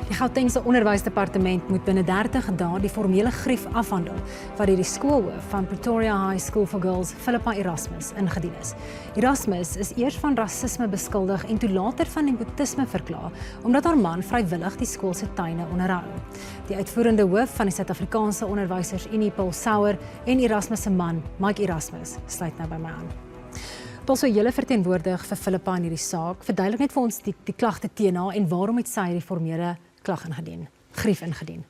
Die Gautengse Onderwysdepartement moet binne 30 dae die formele grief afhandel wat deur die skoolhoof van Pretoria High School for Girls, Philippa Erasmus, ingedien is. Erasmus is eers van rasisme beskuldig en toe later van nepotisme verklaar, omdat haar man vrywillig die skool se tuine onderhou. Die uitvoerende hoof van die Suid-Afrikaanse Onderwysersunie, Paul Sauer, en Erasmus se man, Mike Erasmus, sluit nou by my aan. Paul, so julle verteenwoordig vir Philippa in hierdie saak. Verduidelik net vir ons die klagte teen haar en waarom het sy die formele klag ingedien, grief ingedien?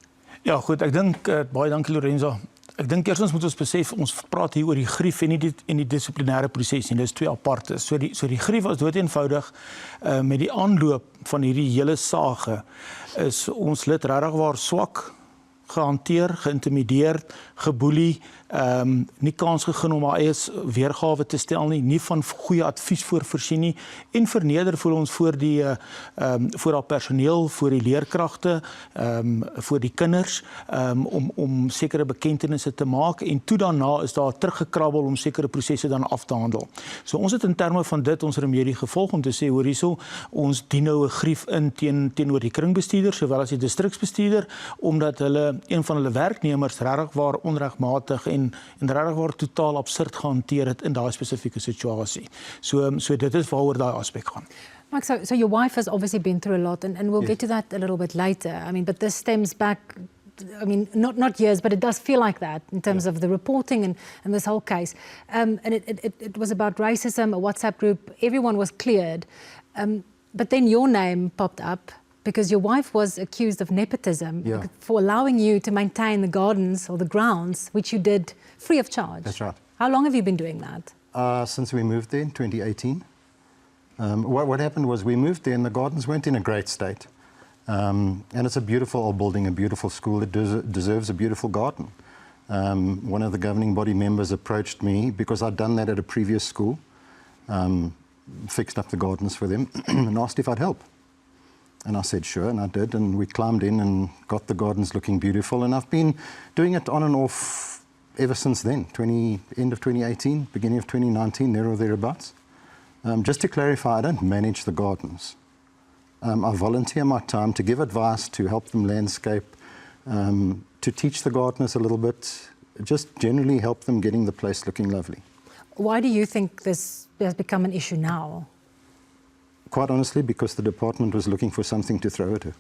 Ja, goed, ek dink, baie dankie Lorenzo. Ek dink eerstens moet ons besef, ons praat hier oor die grief en nie die dissiplinêre proses nie, dis twee aparte. So die grief was doeteenvoudig, met die aanloop van hierdie hele saage, is ons lid regtig waar swak gehanteer, geïntimideer, geboelie, nie kans gegee om haar eie weergawe te stel nie van goeie advies voorsien nie, en verneder voel ons voor haar personeel, voor die leerkragte, voor die kinders, om sekere bekendtenisse te maak, en toe daarna is daar teruggekrabbel om sekere prosesse dan af te handel. So ons het in terme van dit ons remedie gevolg om te sê, hoor hierso, ons dien nou 'n grief in teenoor die kringbestuurder, sowel as die distriksbestuurder, omdat een van hulle werknemers regtig waar onregmatig en regtig waar totaal absurd gehanteer het in daai spesifieke situasie. So dit is waaroor daai aspek gaan. Mike, so your wife has obviously been through a lot, and we'll get to that a little bit later. I mean, but this stems back, I mean, not years, but it does feel like that in terms of the reporting and this whole case. And it was about racism, a WhatsApp group, everyone was cleared. But then your name popped up because your wife was accused of nepotism for allowing you to maintain the gardens or the grounds, which you did free of charge. That's right. How long have you been doing that? Since we moved there in 2018. What happened was we moved there and the gardens weren't in a great state. And it's a beautiful old building, a beautiful school. It deserves a beautiful garden. One of the governing body members approached me because I'd done that at a previous school, fixed up the gardens for them, and asked if I'd help. And I said, sure, and I did, and we climbed in and got the gardens looking beautiful, and I've been doing it on and off ever since then, end of 2018, beginning of 2019, there or thereabouts. Just to clarify, I don't manage the gardens. I volunteer my time to give advice, to help them landscape, to teach the gardeners a little bit, just generally help them getting the place looking lovely. Why do you think this has become an issue now? Quite honestly, because the department was looking for something to throw at her,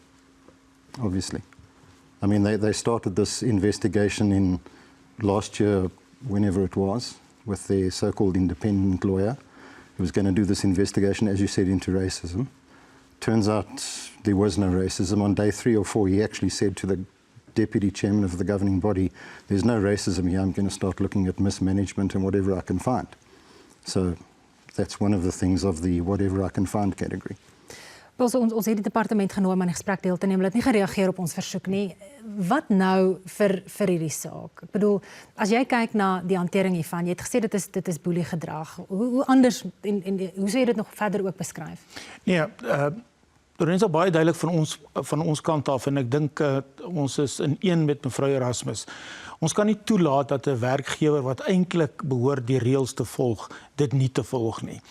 obviously. I mean, they started this investigation in last year, whenever it was, with their so-called independent lawyer who was going to do this investigation, as you said, into racism. Turns out there was no racism. On day 3 or 4, he actually said to the deputy chairman of the governing body, there's no racism here, I'm going to start looking at mismanagement and whatever I can find. So that's one of the things of the whatever I can find category. Ons het die departement genooi om aan die gesprek deel te neem, hulle het nie gereageer op ons versoek nie. Wat nou vir hierdie saak? Ek bedoel, as jy kyk na die hantering hiervan, jy het gesê dit is boelie gedrag. Hoe anders en hoe sou jy dit nog verder ook beskryf? Nee, Lorenzo, baie duidelik van ons kant af, en ek dink ons is in een met mevrou Erasmus. Ons kan nie toelaat dat 'n werkgewer wat eintlik behoort die reëls te volg, dit nie te volg nie.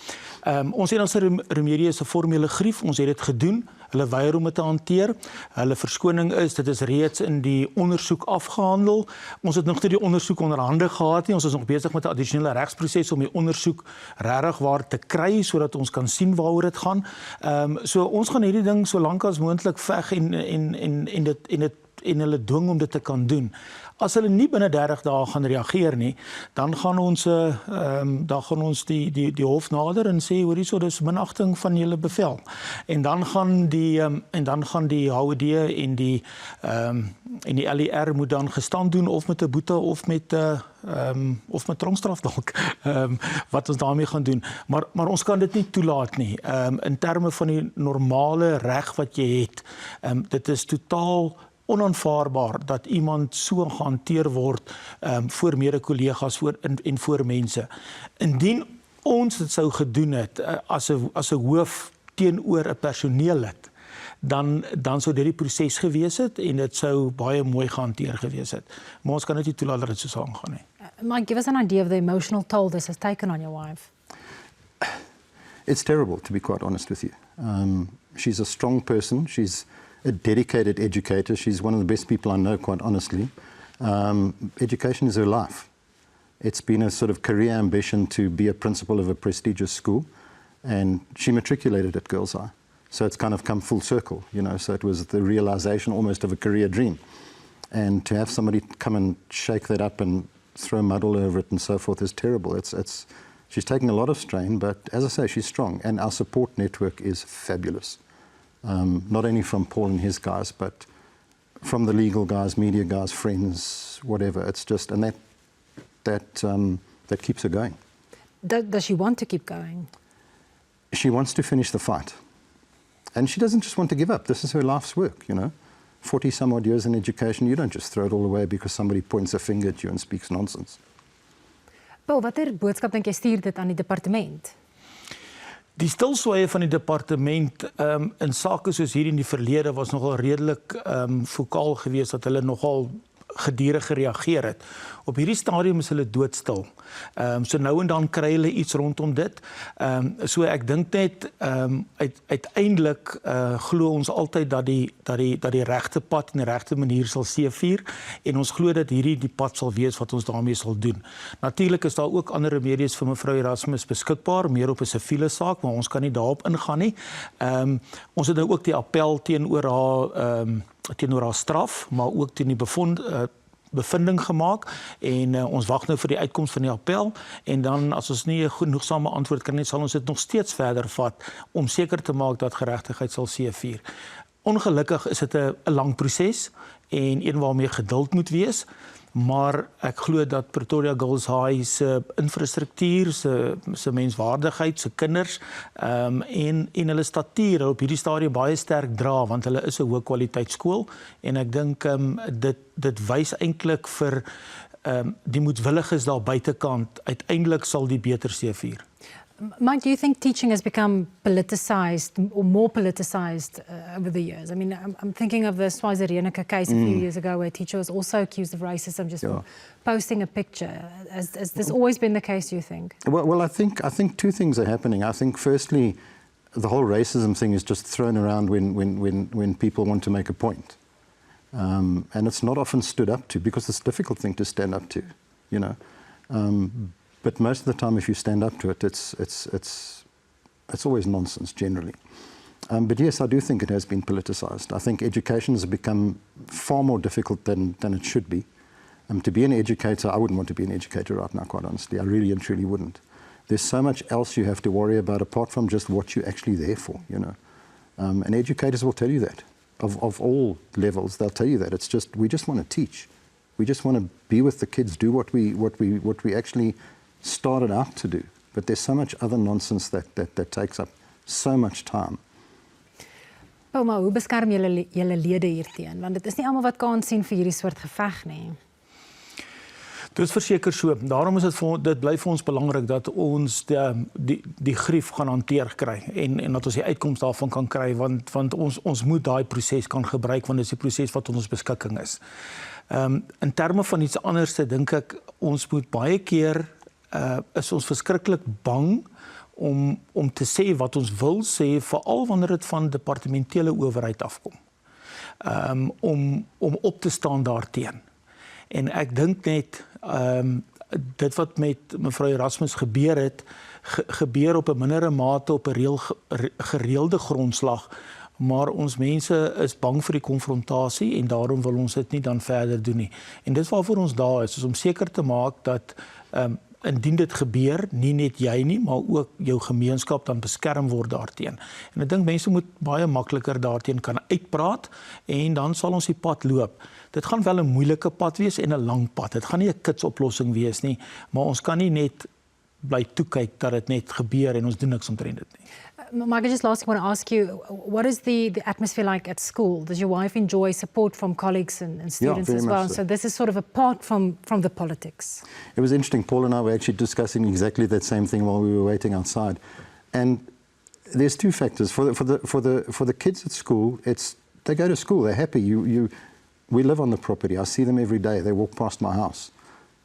Ons het ons remedie is 'n formele grief, ons het dit gedoen, hulle weier om dit te hanteer. Hulle verskoning is, dit is reeds in die ondersoek afgehandel. Ons het nog nie die ondersoek onder hande gehad nie, ons is nog besig met 'n addisionele regsproses om die ondersoek regtig waar te kry, sodat ons kan sien waaroor dit gaan. So ons gaan hierdie ding so lank as moontlik veg en hulle dwing om dit te kan doen. As hulle nie binne 30 dae gaan reageer nie, dan gaan ons die hof nader en sê, hoor hierso, dis minagting van julle bevel. En dan gaan die HOD en die LER moet dan gestand doen of met 'n boete of met tronkstraf dalk, wat ons daarmee gaan doen. Maar ons kan dit nie toelaat nie. In terme van die normale reg wat jy het, dit is totaal onaanvaarbaar dat iemand so gehanteer word voor mede-kollegas en voor mense. Indien ons dit sou gedoen het as 'n hoof teenoor 'n personeellid, dan sou dit die proses gewees het en dit sou baie mooi gehanteer gewees het. Maar ons kan dit nie toelaat dat dit so aangaan nie. Mike, give us an idea of the emotional toll this has taken on your wife. It's terrible, to be quite honest with you. She's a strong person. She's a dedicated educator. She's one of the best people I know, quite honestly. Education is her life. It's been a sort of career ambition to be a principal of a prestigious school, and she matriculated at Girls High. So it's kind of come full circle, you know, so it was the realization almost of a career dream. And to have somebody come and shake that up and throw mud all over it and so forth is terrible. She's taking a lot of strain, but as I say, she's strong, and our support network is fabulous. Not only from Paul and his guys, but from the legal guys, media guys, friends, whatever. It's just, and that keeps her going. Does she want to keep going? She wants to finish the fight. And she doesn't just want to give up. This is her life's work, you know. 40 some odd years in education, you don't just throw it all away because somebody points a finger at you and speaks nonsense. Paul, watter boodskap dink jy stuur dit aan die departement? Die stilswye van die departement in sake soos hier in die verlede was nogal redelik vokaal geweest dat hulle nogal gedurig gereageer het. Op hierdie stadium is hulle doodstil. So nou en dan kry hulle iets rondom dit. So ek dink net uiteindelik glo ons altyd dat die regte pad en die regte manier sal seëvier, en ons glo dat hierdie die pad sal wees wat ons daarmee sal doen. Natuurlik is daar ook ander remedies vir mevrou Erasmus beskikbaar, meer op 'n siviele saak, maar ons kan nie daarop ingaan nie. Ons het nou ook die appel teenoor haar straf, maar ook teen die bevinding gemaak, en ons wag nou vir die uitkoms van die appel, en dan as ons nie 'n genoegsame antwoord kry nie, sal ons dit nog steeds verder vat om seker te maak dat geregtigheid sal seëvier. Ongelukkig is dit 'n lang proses en een waarmee geduld moet wees, maar ek glo dat Pretoria Girls High se infrastruktuur, se menswaardigheid, se kinders en hulle statuur op hierdie stadium baie sterk dra, want hulle is 'n hoë kwaliteit skool, en ek dink dit wys eintlik vir die moedwilliges daar buitekant, uiteindelik sal die beter seëvier. Mike, do you think teaching has become politicized or more politicized over the years? I mean, I'm thinking of the Swazirenica case a few years ago where a teacher was also accused of racism just for posting a picture. Has this always been the case, do you think? Well, I think two things are happening. I think firstly, the whole racism thing is just thrown around when people want to make a point. And it's not often stood up to, because it's a difficult thing to stand up to, you know. But most of the time, if you stand up to it, it's always nonsense generally. But yes, I do think it has been politicized. I think education has become far more difficult than it should be. To be an educator, I wouldn't want to be an educator right now, quite honestly. I really and truly wouldn't. There's so much else you have to worry about apart from just what you're actually there for, you know. And educators will tell you that. Of all levels, they'll tell you that. It's just, we just want to teach. We just want to be with the kids, do what we actually started out to do, but there's so much other nonsense that takes up so much time. Maar hoe beskerm julle lede hierteen? Want dit is nie almal wat kans sien vir hierdie soort geveg nie. Dit is verseker so. Daarom is dit bly vir ons belangrik dat ons die grief gaan hanteer kry en dat ons die uitkoms daarvan kan kry, want ons moet daai proses kan gebruik, want dit is die proses wat ons beskikking is. In terme van iets anders, dink ek ons moet baie keer is ons verskriklik bang om te sê wat ons wil sê, veral wanneer dit van departementele owerheid afkom. Om op te staan daarteen. En ek dink net dit wat met mevrou Erasmus gebeur op 'n mindere mate op 'n gereelde grondslag, maar ons mense is bang vir die konfrontasie en daarom wil ons dit nie dan verder doen nie. En dis waarvoor ons daar is om seker te maak dat indien dit gebeur, nie net jy nie, maar ook jou gemeenskap dan beskerm word daarteen. En ek dink mense moet baie makliker daarteen kan uitpraat en dan sal ons die pad loop. Dit gaan wel 'n moeilike pad wees en 'n lang pad. Dit gaan nie 'n kitsoplossing wees nie, maar ons kan nie net bly toekyk dat dit net gebeur en ons doen niks omtrent dit nie. Margaret, just last, I want to ask you, what is the atmosphere like at school? Does your wife enjoy support from colleagues and students as well? So this is sort of apart from the politics. It was interesting. Paul and I were actually discussing exactly that same thing while we were waiting outside. And there's two factors for the kids at school. They go to school. They're happy. We live on the property. I see them every day. They walk past my house.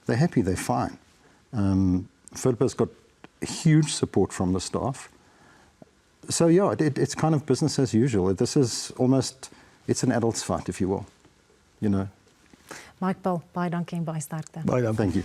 They're happy. They're fine. Philippa's got huge support from the staff. So yeah, it's kind of business as usual. This is almost, It's an adult's fight, if you will. You know. Mike Paul, baie dankie en baie sterkte. Baie dankie. Thank you.